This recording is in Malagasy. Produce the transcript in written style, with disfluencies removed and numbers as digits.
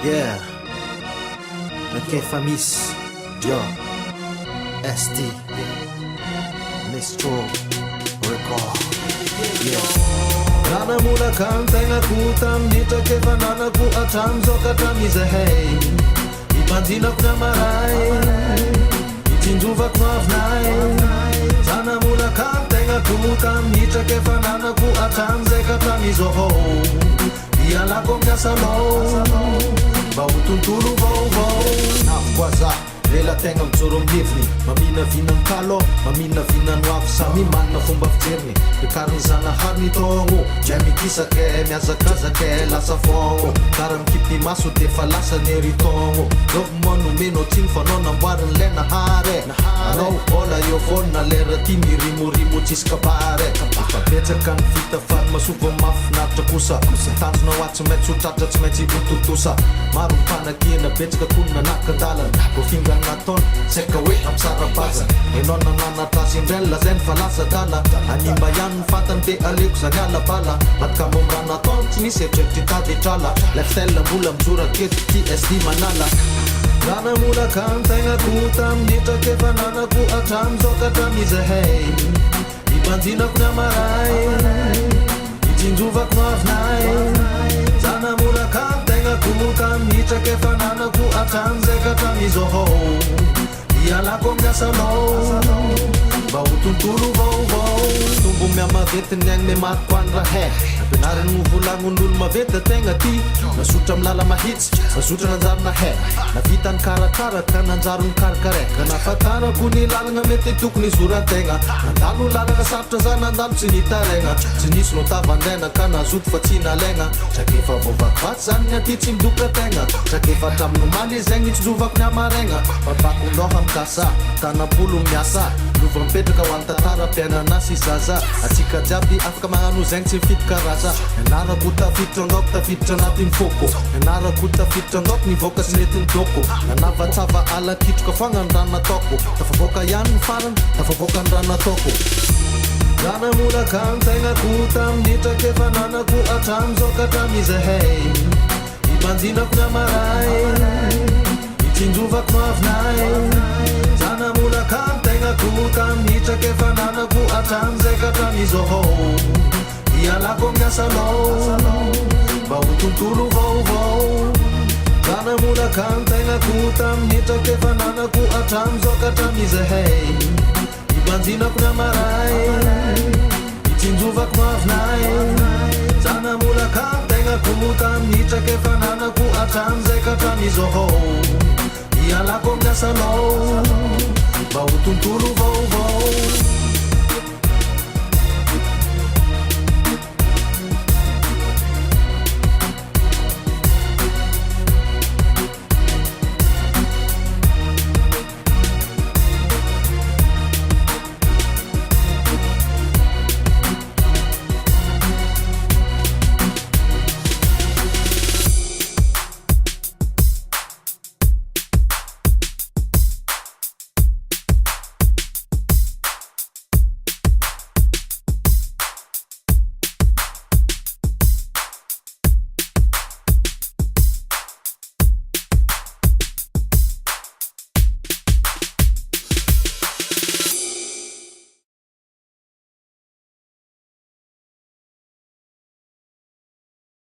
Yeah, nakefamis yo ST Mistro Record. Yeah, nanamulaka ny tegnako taminitra kefananako atramizao ka hatramizahay ipanjinako ny amaray itsinjovako avinay nanamulaka ny tegnako taminitra kefananako atramizay ka hatramizao ialako amin'ny asanao mba ho tontolo vaovao navokwaza lela tegna mijoro amiheviny mamina vinany kalo mamina vinany avy samy manina fomba fijeriny bekariny zanahary togno dray mikisake miazakazake lasa fogno kara mikipy maso defa lasa neritogno lovo manomeno tsiny fanao namboariny le nahare anao ola eo vonina lera ty mirimorimo tsisy kabare fapetsaka ny vita fady masova mafinaritra kosa tanjona oatsy maintsy hotratra tsy maintsy vototosa maro mipanakiana betsaka konina nakandalana kofinga nataona saika hoe amsarabazana enao nananatrazy indrella zay ny fa lasa dala animba ihany ny fantany de aleko zany alabala matkamo am raha nataony tsy misy eritreritry tady trala leftel mbola mijora keto ty SD manala nanamolaka ny tegnako taminitra kefananako atramizao ka hatramizahay ipanjinako ny amaray itsinjovako avinay nanamolaka ny tegnako taminitra kefananako atramizay ka hatramizao ialako amin'ny asanao mba ho tontolo vaovao tombo miamavetiny agny me mariko any rahay ampianariny movolagnon'olo mavety tegna ty nasotra amin'ny lala mahitsy nasotra nanjary nahay navita ny karakara ka nanjary ny karakareka nafatarako ny lalagna mety tokony izoran-tegna nandalo lalagna sarotra za nandalo tsy nitaregna tsy nisy no tavandaina ka nazoto fa tsy nalegna trakefa vovakivatsy zany ny aty tsy midoka tegna trakefa hatramin'omaly zegny itsijovako ny amaregna babakondoha mikasa tanapolo miasa lova mipetraka ho any tantara mpiainana sy zaza atsika jiaby afaka magnano zegny tsy mifidy karaza ianarako tafiditra angaoko tafiditra anatin'ny foko ianarako tafiditra angaoko nivoaka sy netiny doko nanavatsava alakitroka foagna ny rano nataoko tafavoaka ihany ny farany tafavoaka ny rano nataoko nanamolaka ny tegnako taminitra kefananako atramizao ka hatramizahay ipanjinako ny amaray itsinjovako avinay nanamolaka ny tegnako taminitra kefananako atramizay ka hatramizao ialako amin'ny asanao mba ho tontolo vaovao nanamolaka ny tegnako taminitra kefananako atramizao ka hatramizahay ipanjinako ny amaray itsinjovako avinay nanamolaka ny tegnako taminitra kefananako atramizay ka hatramizao ialako amin'ny asanao mba ho tontolo vaovao